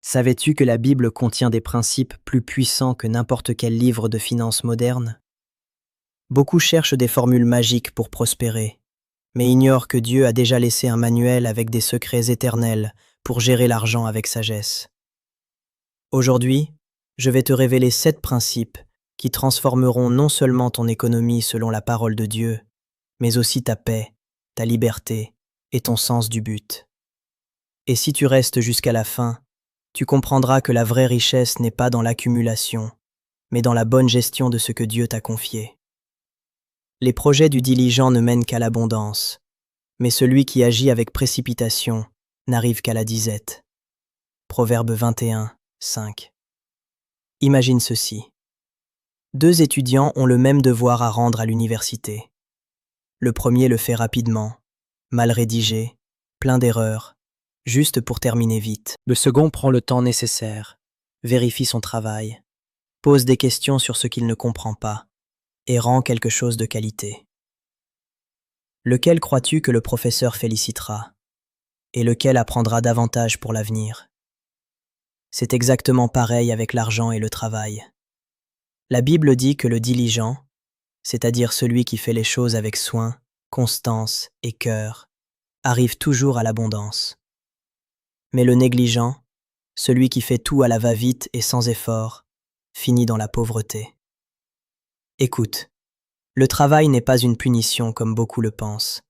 Savais-tu que la Bible contient des principes plus puissants que n'importe quel livre de finances moderne? Beaucoup cherchent des formules magiques pour prospérer, mais ignorent que Dieu a déjà laissé un manuel avec des secrets éternels pour gérer l'argent avec sagesse. Aujourd'hui, je vais te révéler 7 principes qui transformeront non seulement ton économie selon la parole de Dieu, mais aussi ta paix, ta liberté et ton sens du but. Et si tu restes jusqu'à la fin, tu comprendras que la vraie richesse n'est pas dans l'accumulation, mais dans la bonne gestion de ce que Dieu t'a confié. Les projets du diligent ne mènent qu'à l'abondance, mais celui qui agit avec précipitation n'arrive qu'à la disette. Proverbe 21, 5. Imagine ceci. 2 étudiants ont le même devoir à rendre à l'université. Le premier le fait rapidement, mal rédigé, plein d'erreurs, juste pour terminer vite. Le second prend le temps nécessaire, vérifie son travail, pose des questions sur ce qu'il ne comprend pas et rend quelque chose de qualité. Lequel crois-tu que le professeur félicitera et lequel apprendra davantage pour l'avenir? C'est exactement pareil avec l'argent et le travail. La Bible dit que le diligent, c'est-à-dire celui qui fait les choses avec soin, constance et cœur, arrive toujours à l'abondance. Mais le négligent, celui qui fait tout à la va-vite et sans effort, finit dans la pauvreté. Écoute, le travail n'est pas une punition comme beaucoup le pensent.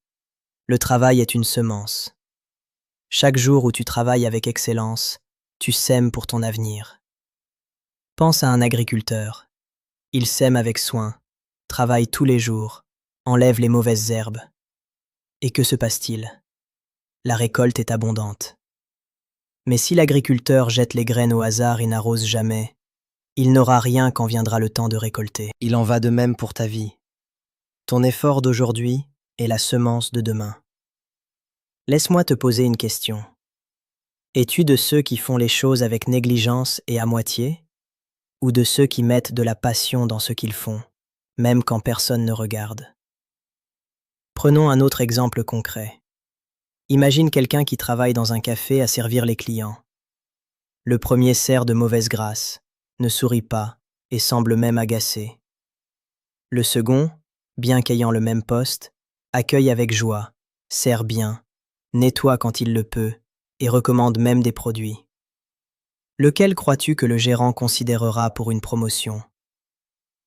Le travail est une semence. Chaque jour où tu travailles avec excellence, tu sèmes pour ton avenir. Pense à un agriculteur. Il sème avec soin, travaille tous les jours, enlève les mauvaises herbes. Et que se passe-t-il? La récolte est abondante. Mais si l'agriculteur jette les graines au hasard et n'arrose jamais, il n'aura rien quand viendra le temps de récolter. Il en va de même pour ta vie. Ton effort d'aujourd'hui est la semence de demain. Laisse-moi te poser une question. Es-tu de ceux qui font les choses avec négligence et à moitié, ou de ceux qui mettent de la passion dans ce qu'ils font, même quand personne ne regarde? Prenons un autre exemple concret. Imagine quelqu'un qui travaille dans un café à servir les clients. Le premier sert de mauvaise grâce, ne sourit pas et semble même agacé. Le second, bien qu'ayant le même poste, accueille avec joie, sert bien, nettoie quand il le peut et recommande même des produits. Lequel crois-tu que le gérant considérera pour une promotion?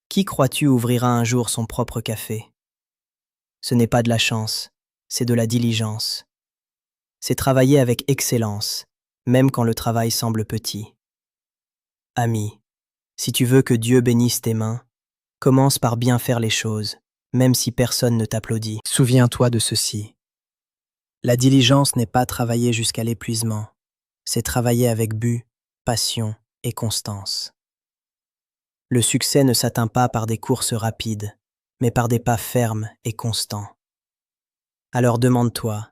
Qui crois-tu ouvrira un jour son propre café? Ce n'est pas de la chance, c'est de la diligence. C'est travailler avec excellence, même quand le travail semble petit. Ami, si tu veux que Dieu bénisse tes mains, commence par bien faire les choses, même si personne ne t'applaudit. Souviens-toi de ceci. La diligence n'est pas travailler jusqu'à l'épuisement, c'est travailler avec but, passion et constance. Le succès ne s'atteint pas par des courses rapides, mais par des pas fermes et constants. Alors demande-toi,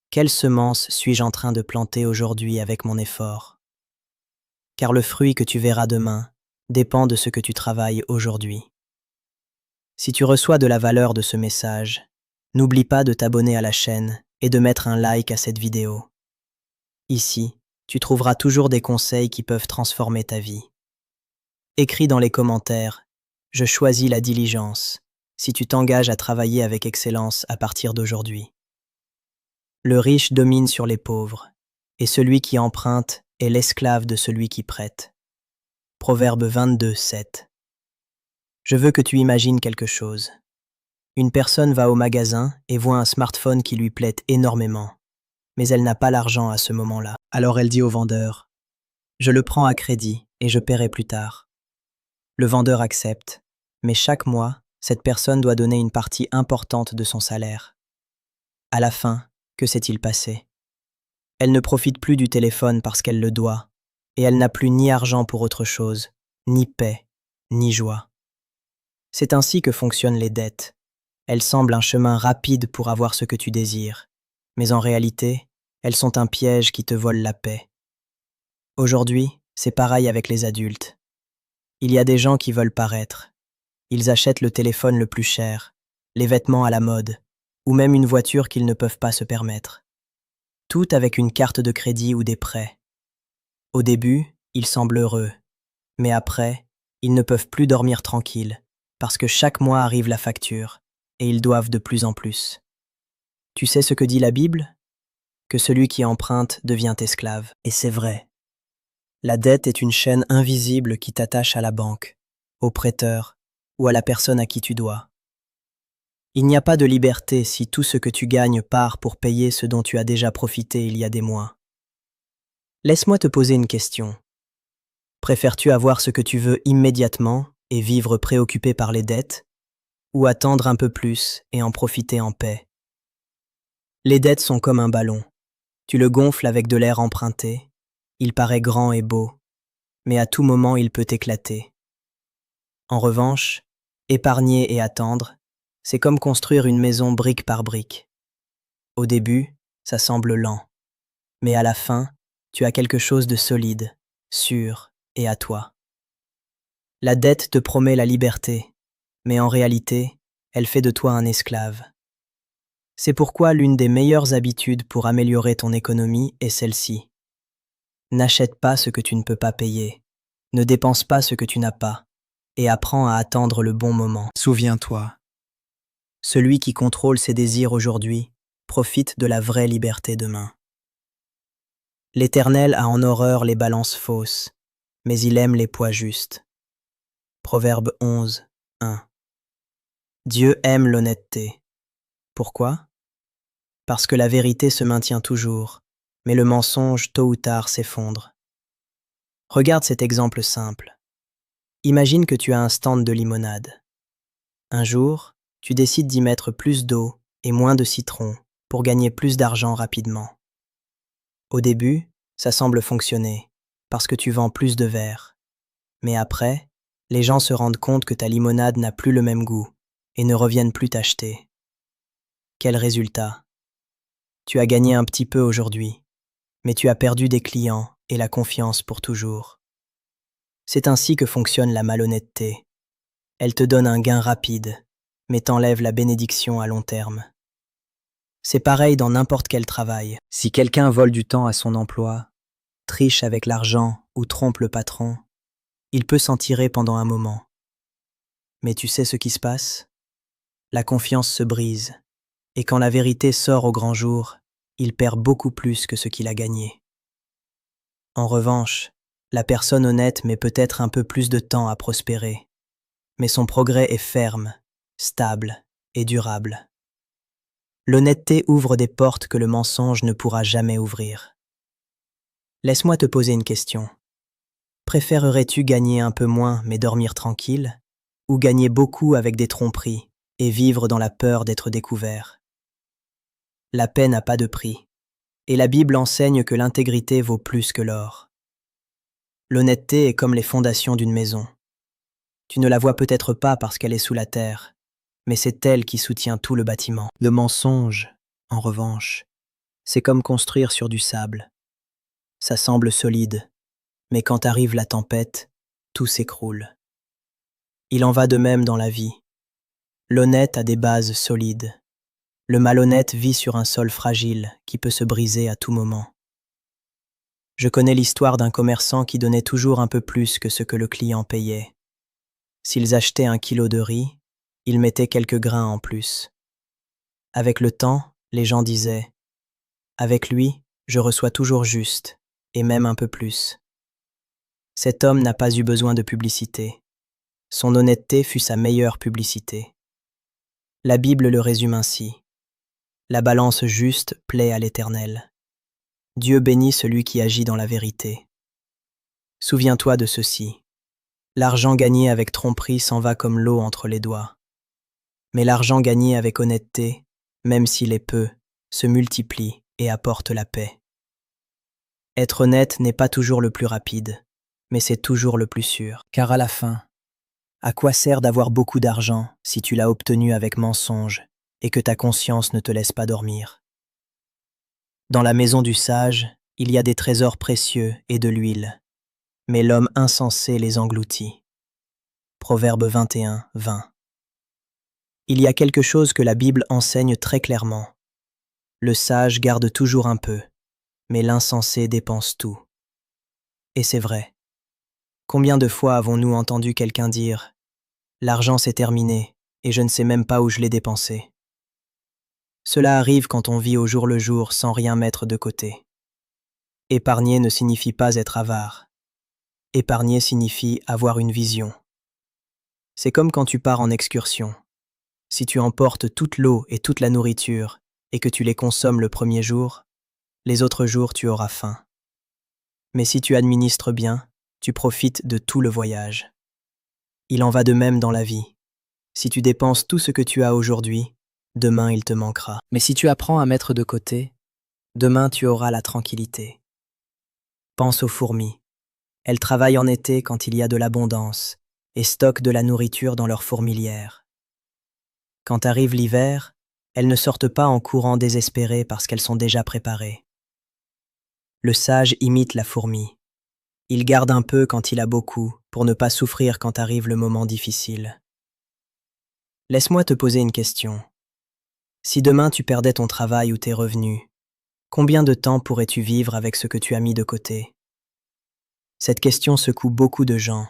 quelle semence suis-je en train de planter aujourd'hui avec mon effort? Car le fruit que tu verras demain dépend de ce que tu travailles aujourd'hui. Si tu reçois de la valeur de ce message, n'oublie pas de t'abonner à la chaîne et de mettre un like à cette vidéo. Ici, tu trouveras toujours des conseils qui peuvent transformer ta vie. Écris dans les commentaires « Je choisis la diligence » si tu t'engages à travailler avec excellence à partir d'aujourd'hui. Le riche domine sur les pauvres, et celui qui emprunte est l'esclave de celui qui prête. Proverbe 22, 7. Je veux que tu imagines quelque chose. Une personne va au magasin et voit un smartphone qui lui plaît énormément, mais elle n'a pas l'argent à ce moment-là. Alors elle dit au vendeur « Je le prends à crédit et je paierai plus tard ». Le vendeur accepte, mais chaque mois, cette personne doit donner une partie importante de son salaire. À la fin, que s'est-il passé? Elle ne profite plus du téléphone parce qu'elle le doit, et elle n'a plus ni argent pour autre chose, ni paix, ni joie. C'est ainsi que fonctionnent les dettes. Elles semblent un chemin rapide pour avoir ce que tu désires, mais en réalité, elles sont un piège qui te vole la paix. Aujourd'hui, c'est pareil avec les adultes. Il y a des gens qui veulent paraître. Ils achètent le téléphone le plus cher, les vêtements à la mode, ou même une voiture qu'ils ne peuvent pas se permettre. Tout avec une carte de crédit ou des prêts. Au début, ils semblent heureux, mais après, ils ne peuvent plus dormir tranquilles, parce que chaque mois arrive la facture, et ils doivent de plus en plus. Tu sais ce que dit la Bible? Que celui qui emprunte devient esclave. Et c'est vrai. La dette est une chaîne invisible qui t'attache à la banque, au prêteur ou à la personne à qui tu dois. Il n'y a pas de liberté si tout ce que tu gagnes part pour payer ce dont tu as déjà profité il y a des mois. Laisse-moi te poser une question. Préfères-tu avoir ce que tu veux immédiatement et vivre préoccupé par les dettes, ou attendre un peu plus et en profiter en paix? Les dettes sont comme un ballon. Tu le gonfles avec de l'air emprunté. Il paraît grand et beau, mais à tout moment il peut éclater. En revanche, épargner et attendre, c'est comme construire une maison brique par brique. Au début, ça semble lent, mais à la fin, tu as quelque chose de solide, sûr et à toi. La dette te promet la liberté, mais en réalité, elle fait de toi un esclave. C'est pourquoi l'une des meilleures habitudes pour améliorer ton économie est celle-ci. N'achète pas ce que tu ne peux pas payer, ne dépense pas ce que tu n'as pas, et apprends à attendre le bon moment. Souviens-toi, celui qui contrôle ses désirs aujourd'hui profite de la vraie liberté demain. L'Éternel a en horreur les balances fausses, mais il aime les poids justes. Proverbe 11, 1. Dieu aime l'honnêteté. Pourquoi? Parce que la vérité se maintient toujours, mais le mensonge tôt ou tard s'effondre. Regarde cet exemple simple. Imagine que tu as un stand de limonade. Un jour, tu décides d'y mettre plus d'eau et moins de citron pour gagner plus d'argent rapidement. Au début, ça semble fonctionner, parce que tu vends plus de verres. Mais après, les gens se rendent compte que ta limonade n'a plus le même goût et ne reviennent plus t'acheter. Quel résultat? Tu as gagné un petit peu aujourd'hui, mais tu as perdu des clients et la confiance pour toujours. C'est ainsi que fonctionne la malhonnêteté. Elle te donne un gain rapide, mais t'enlève la bénédiction à long terme. C'est pareil dans n'importe quel travail. Si quelqu'un vole du temps à son emploi, triche avec l'argent ou trompe le patron, il peut s'en tirer pendant un moment. Mais tu sais ce qui se passe? La confiance se brise, et quand la vérité sort au grand jour, il perd beaucoup plus que ce qu'il a gagné. En revanche, la personne honnête met peut-être un peu plus de temps à prospérer, mais son progrès est ferme, stable et durable. L'honnêteté ouvre des portes que le mensonge ne pourra jamais ouvrir. Laisse-moi te poser une question. Préférerais-tu gagner un peu moins mais dormir tranquille, ou gagner beaucoup avec des tromperies et vivre dans la peur d'être découvert? La paix n'a pas de prix, et la Bible enseigne que l'intégrité vaut plus que l'or. L'honnêteté est comme les fondations d'une maison. Tu ne la vois peut-être pas parce qu'elle est sous la terre, mais c'est elle qui soutient tout le bâtiment. Le mensonge, en revanche, c'est comme construire sur du sable. Ça semble solide, mais quand arrive la tempête, tout s'écroule. Il en va de même dans la vie. L'honnête a des bases solides. Le malhonnête vit sur un sol fragile qui peut se briser à tout moment. Je connais l'histoire d'un commerçant qui donnait toujours un peu plus que ce que le client payait. S'ils achetaient 1 kilo de riz, il mettait quelques grains en plus. Avec le temps, les gens disaient « Avec lui, je reçois toujours juste, et même un peu plus. » Cet homme n'a pas eu besoin de publicité. Son honnêteté fut sa meilleure publicité. La Bible le résume ainsi. La balance juste plaît à l'Éternel. Dieu bénit celui qui agit dans la vérité. Souviens-toi de ceci. L'argent gagné avec tromperie s'en va comme l'eau entre les doigts. Mais l'argent gagné avec honnêteté, même s'il est peu, se multiplie et apporte la paix. Être honnête n'est pas toujours le plus rapide, mais c'est toujours le plus sûr. Car à la fin, à quoi sert d'avoir beaucoup d'argent si tu l'as obtenu avec mensonge et que ta conscience ne te laisse pas dormir? Dans la maison du sage, il y a des trésors précieux et de l'huile, mais l'homme insensé les engloutit. Proverbe 21, 20. Il y a quelque chose que la Bible enseigne très clairement. Le sage garde toujours un peu, mais l'insensé dépense tout. Et c'est vrai. Combien de fois avons-nous entendu quelqu'un dire « L'argent s'est terminé et je ne sais même pas où je l'ai dépensé ». Cela arrive quand on vit au jour le jour sans rien mettre de côté. Épargner ne signifie pas être avare. Épargner signifie avoir une vision. C'est comme quand tu pars en excursion. Si tu emportes toute l'eau et toute la nourriture et que tu les consommes le premier jour, les autres jours tu auras faim. Mais si tu administres bien, tu profites de tout le voyage. Il en va de même dans la vie. Si tu dépenses tout ce que tu as aujourd'hui, demain il te manquera. Mais si tu apprends à mettre de côté, demain tu auras la tranquillité. Pense aux fourmis. Elles travaillent en été quand il y a de l'abondance et stockent de la nourriture dans leur fourmilière. Quand arrive l'hiver, elles ne sortent pas en courant désespérées parce qu'elles sont déjà préparées. Le sage imite la fourmi. Il garde un peu quand il a beaucoup pour ne pas souffrir quand arrive le moment difficile. Laisse-moi te poser une question. Si demain tu perdais ton travail ou tes revenus, combien de temps pourrais-tu vivre avec ce que tu as mis de côté? Cette question secoue beaucoup de gens,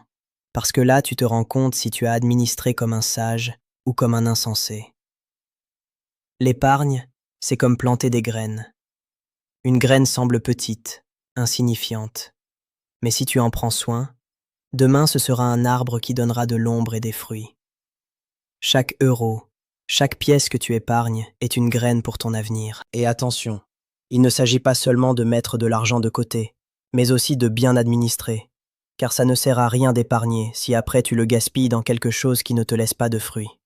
parce que là tu te rends compte si tu as administré comme un sage ou comme un insensé. L'épargne, c'est comme planter des graines. Une graine semble petite, insignifiante, mais si tu en prends soin, demain ce sera un arbre qui donnera de l'ombre et des fruits. Chaque euro, chaque pièce que tu épargnes est une graine pour ton avenir. Et attention, il ne s'agit pas seulement de mettre de l'argent de côté, mais aussi de bien administrer, car ça ne sert à rien d'épargner si après tu le gaspilles dans quelque chose qui ne te laisse pas de fruits.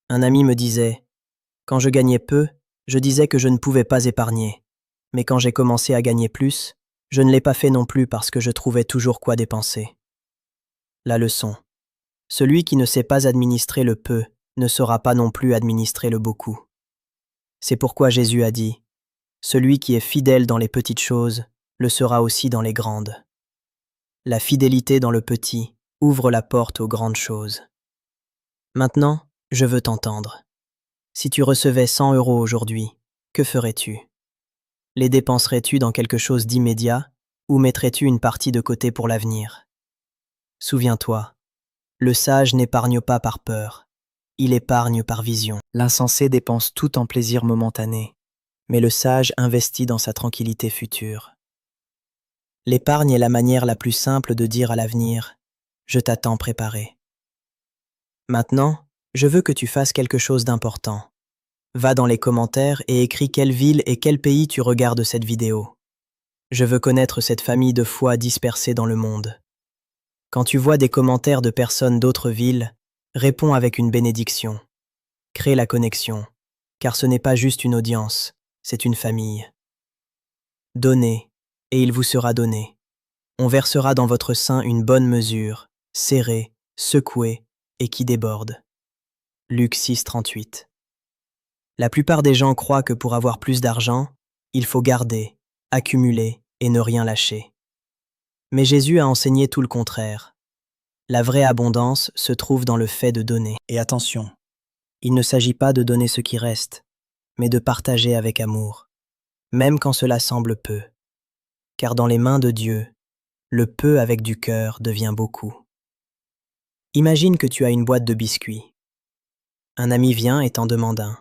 Un ami me disait, « Quand je gagnais peu, je disais que je ne pouvais pas épargner, mais quand j'ai commencé à gagner plus, je ne l'ai pas fait non plus parce que je trouvais toujours quoi dépenser. » La leçon. Celui qui ne sait pas administrer le peu ne saura pas non plus administrer le beaucoup. C'est pourquoi Jésus a dit, « Celui qui est fidèle dans les petites choses le sera aussi dans les grandes. » La fidélité dans le petit ouvre la porte aux grandes choses. Maintenant, je veux t'entendre. Si tu recevais 100 € aujourd'hui, que ferais-tu? Les dépenserais-tu dans quelque chose d'immédiat ou mettrais-tu une partie de côté pour l'avenir? Souviens-toi, le sage n'épargne pas par peur, il épargne par vision. L'insensé dépense tout en plaisir momentané, mais le sage investit dans sa tranquillité future. L'épargne est la manière la plus simple de dire à l'avenir « Je t'attends préparé ». Maintenant, je veux que tu fasses quelque chose d'important. Va dans les commentaires et écris quelle ville et quel pays tu regardes cette vidéo. Je veux connaître cette famille de foi dispersée dans le monde. Quand tu vois des commentaires de personnes d'autres villes, réponds avec une bénédiction. Crée la connexion, car ce n'est pas juste une audience, c'est une famille. Donnez, et il vous sera donné. On versera dans votre sein une bonne mesure, serrée, secouée et qui déborde. Luc 6, 38. La plupart des gens croient que pour avoir plus d'argent, il faut garder, accumuler et ne rien lâcher. Mais Jésus a enseigné tout le contraire. La vraie abondance se trouve dans le fait de donner. Et attention, il ne s'agit pas de donner ce qui reste, mais de partager avec amour, même quand cela semble peu. Car dans les mains de Dieu, le peu avec du cœur devient beaucoup. Imagine que tu as une boîte de biscuits. Un ami vient et t'en demande un.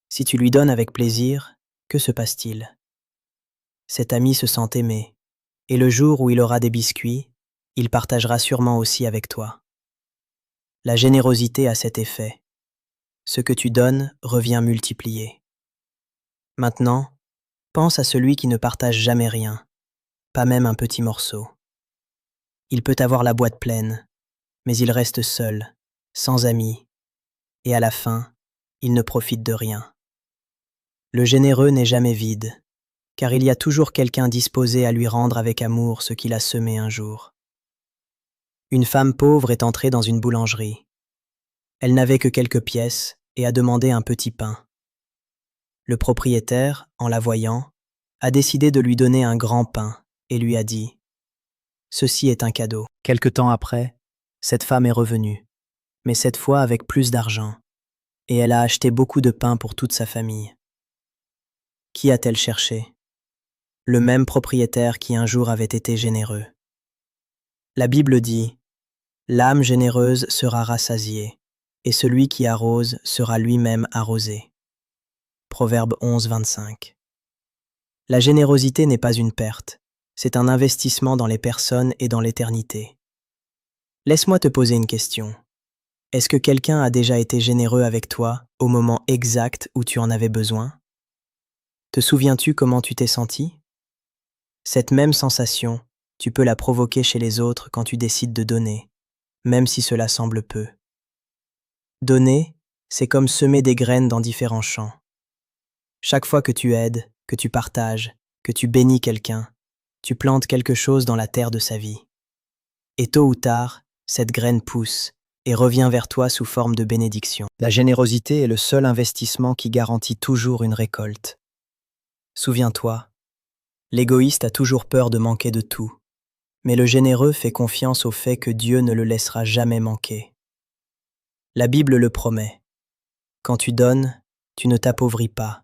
Si tu lui donnes avec plaisir, que se passe-t-il? Cet ami se sent aimé, et le jour où il aura des biscuits, il partagera sûrement aussi avec toi. La générosité a cet effet. Ce que tu donnes revient multiplié. Maintenant, pense à celui qui ne partage jamais rien, pas même un petit morceau. Il peut avoir la boîte pleine, mais il reste seul, sans amis, et à la fin, il ne profite de rien. Le généreux n'est jamais vide, car il y a toujours quelqu'un disposé à lui rendre avec amour ce qu'il a semé un jour. Une femme pauvre est entrée dans une boulangerie. Elle n'avait que quelques pièces et a demandé un petit pain. Le propriétaire, en la voyant, a décidé de lui donner un grand pain et lui a dit « Ceci est un cadeau ». Quelque temps après, cette femme est revenue, mais cette fois avec plus d'argent, et elle a acheté beaucoup de pain pour toute sa famille. Qui a-t-elle cherché? le même propriétaire qui un jour avait été généreux. La Bible dit « L'âme généreuse sera rassasiée, et celui qui arrose sera lui-même arrosé. » Proverbe 11, 25. La générosité n'est pas une perte, c'est un investissement dans les personnes et dans l'éternité. Laisse-moi te poser une question. Est-ce que quelqu'un a déjà été généreux avec toi au moment exact où tu en avais besoin? Te souviens-tu comment tu t'es senti? Cette même sensation, tu peux la provoquer chez les autres quand tu décides de donner, même si cela semble peu. Donner, c'est comme semer des graines dans différents champs. Chaque fois que tu aides, que tu partages, que tu bénis quelqu'un, tu plantes quelque chose dans la terre de sa vie. Et tôt ou tard, cette graine pousse et revient vers toi sous forme de bénédiction. La générosité est le seul investissement qui garantit toujours une récolte. Souviens-toi, l'égoïste a toujours peur de manquer de tout, mais le généreux fait confiance au fait que Dieu ne le laissera jamais manquer. La Bible le promet. Quand tu donnes, tu ne t'appauvris pas,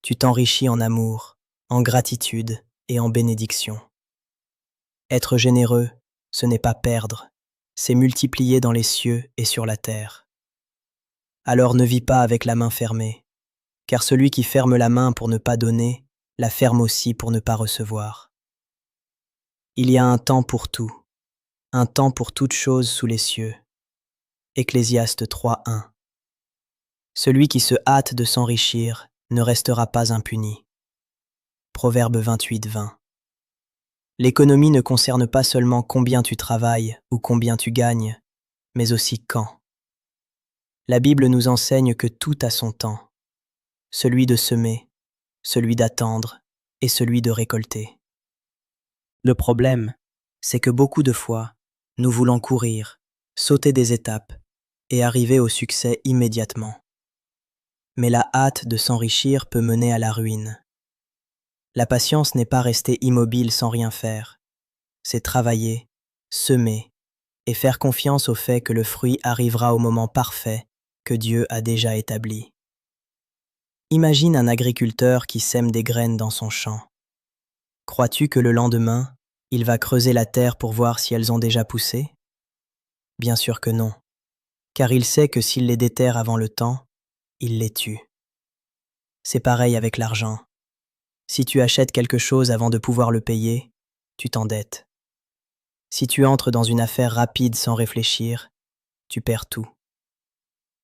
tu t'enrichis en amour, en gratitude et en bénédiction. Être généreux, ce n'est pas perdre, c'est multiplier dans les cieux et sur la terre. Alors ne vis pas avec la main fermée, car celui qui ferme la main pour ne pas donner, la ferme aussi pour ne pas recevoir. Il y a un temps pour tout, un temps pour toute chose sous les cieux. Ecclésiaste 3:1. Celui qui se hâte de s'enrichir ne restera pas impuni. Proverbe 28:20. L'économie ne concerne pas seulement combien tu travailles ou combien tu gagnes, mais aussi quand. La Bible nous enseigne que tout a son temps, celui de semer, celui d'attendre et celui de récolter. Le problème, c'est que beaucoup de fois, nous voulons courir, sauter des étapes et arriver au succès immédiatement. Mais la hâte de s'enrichir peut mener à la ruine. La patience n'est pas rester immobile sans rien faire. C'est travailler, semer et faire confiance au fait que le fruit arrivera au moment parfait que Dieu a déjà établi. Imagine un agriculteur qui sème des graines dans son champ. Crois-tu que le lendemain, il va creuser la terre pour voir si elles ont déjà poussé? Bien sûr que non, car il sait que s'il les déterre avant le temps, il les tue. C'est pareil avec l'argent. Si tu achètes quelque chose avant de pouvoir le payer, tu t'endettes. Si tu entres dans une affaire rapide sans réfléchir, tu perds tout.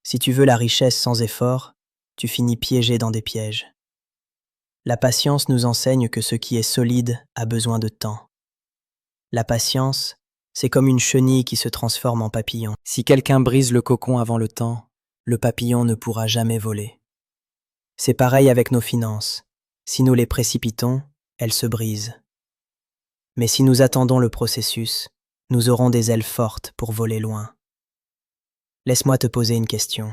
Si tu veux la richesse sans effort, tu finis piégé dans des pièges. La patience nous enseigne que ce qui est solide a besoin de temps. La patience, c'est comme une chenille qui se transforme en papillon. Si quelqu'un brise le cocon avant le temps, le papillon ne pourra jamais voler. C'est pareil avec nos finances. Si nous les précipitons, elles se brisent. Mais si nous attendons le processus, nous aurons des ailes fortes pour voler loin. Laisse-moi te poser une question.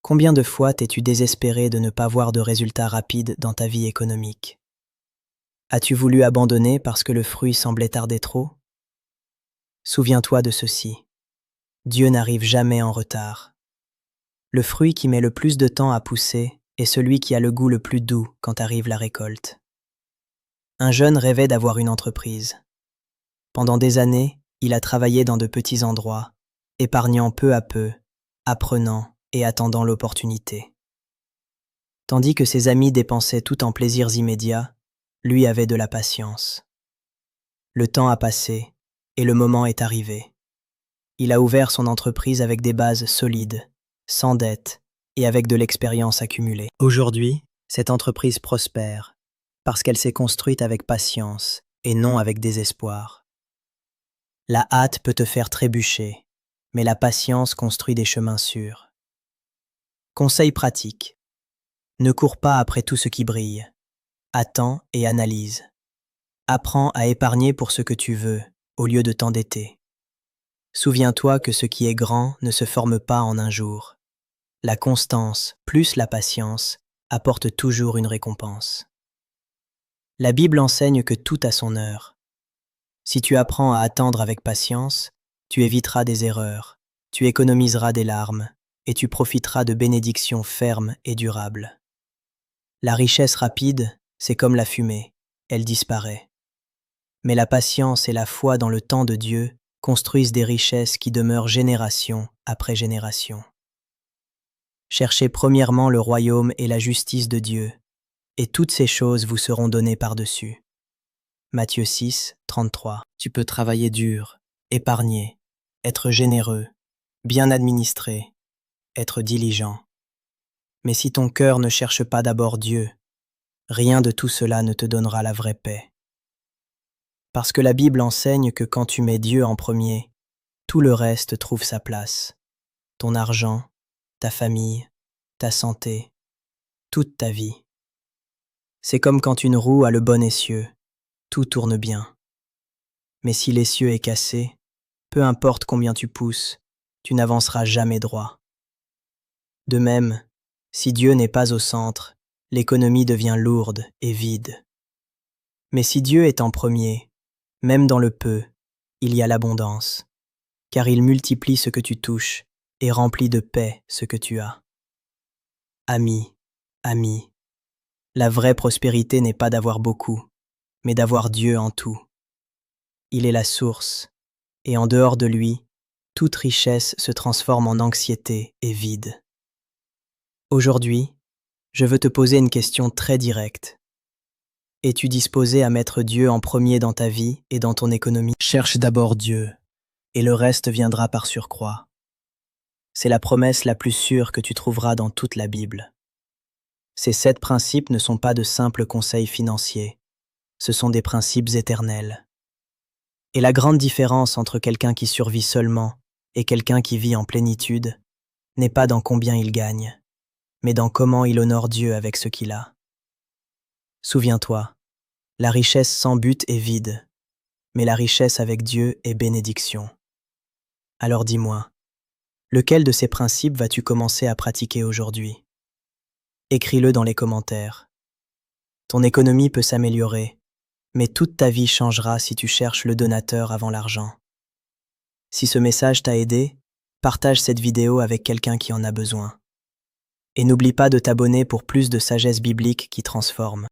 Combien de fois t'es-tu désespéré de ne pas voir de résultats rapides dans ta vie économique? As-tu voulu abandonner parce que le fruit semblait tarder trop? Souviens-toi de ceci. Dieu n'arrive jamais en retard. Le fruit qui met le plus de temps à pousser est celui qui a le goût le plus doux quand arrive la récolte. Un jeune rêvait d'avoir une entreprise. Pendant des années, il a travaillé dans de petits endroits, épargnant peu à peu, apprenant et attendant l'opportunité. Tandis que ses amis dépensaient tout en plaisirs immédiats, lui avait de la patience. Le temps a passé et le moment est arrivé. Il a ouvert son entreprise avec des bases solides, sans dette et avec de l'expérience accumulée. Aujourd'hui, cette entreprise prospère parce qu'elle s'est construite avec patience et non avec désespoir. La hâte peut te faire trébucher, mais la patience construit des chemins sûrs. Conseil pratique. Ne cours pas après tout ce qui brille. Attends et analyse. Apprends à épargner pour ce que tu veux, au lieu de t'endetter. Souviens-toi que ce qui est grand ne se forme pas en un jour. La constance, plus la patience, apporte toujours une récompense. La Bible enseigne que tout a son heure. Si tu apprends à attendre avec patience, tu éviteras des erreurs, tu économiseras des larmes et tu profiteras de bénédictions fermes et durables. La richesse rapide, c'est comme la fumée. elle disparaît. Mais la patience et la foi dans le temps de Dieu construisent des richesses qui demeurent génération après génération. Cherchez premièrement le royaume et la justice de Dieu, et toutes ces choses vous seront données par-dessus. Matthieu 6, 33. Tu peux travailler dur, épargner, être généreux, bien administré, être diligent. Mais si ton cœur ne cherche pas d'abord Dieu, rien de tout cela ne te donnera la vraie paix. Parce que la Bible enseigne que quand tu mets Dieu en premier, tout le reste trouve sa place. Ton argent, ta famille, ta santé, toute ta vie. C'est comme quand une roue a le bon essieu, tout tourne bien. Mais si l'essieu est cassé, peu importe combien tu pousses, tu n'avanceras jamais droit. De même, si Dieu n'est pas au centre, l'économie devient lourde et vide. Mais si Dieu est en premier, même dans le peu, il y a l'abondance, car il multiplie ce que tu touches et remplit de paix ce que tu as. Ami, ami, la vraie prospérité n'est pas d'avoir beaucoup, mais d'avoir Dieu en tout. Il est la source, et en dehors de lui, toute richesse se transforme en anxiété et vide. Aujourd'hui, je veux te poser une question très directe. Es-tu disposé à mettre Dieu en premier dans ta vie et dans ton économie? Cherche d'abord Dieu, et le reste viendra par surcroît. C'est la promesse la plus sûre que tu trouveras dans toute la Bible. Ces 7 principes ne sont pas de simples conseils financiers, ce sont des principes éternels. Et la grande différence entre quelqu'un qui survit seulement et quelqu'un qui vit en plénitude n'est pas dans combien il gagne, mais dans comment il honore Dieu avec ce qu'il a. Souviens-toi, la richesse sans but est vide, mais la richesse avec Dieu est bénédiction. Alors dis-moi, lequel de ces principes vas-tu commencer à pratiquer aujourd'hui? Écris-le dans les commentaires. Ton économie peut s'améliorer, mais toute ta vie changera si tu cherches le donateur avant l'argent. Si ce message t'a aidé, partage cette vidéo avec quelqu'un qui en a besoin. Et n'oublie pas de t'abonner pour plus de sagesse biblique qui transforme.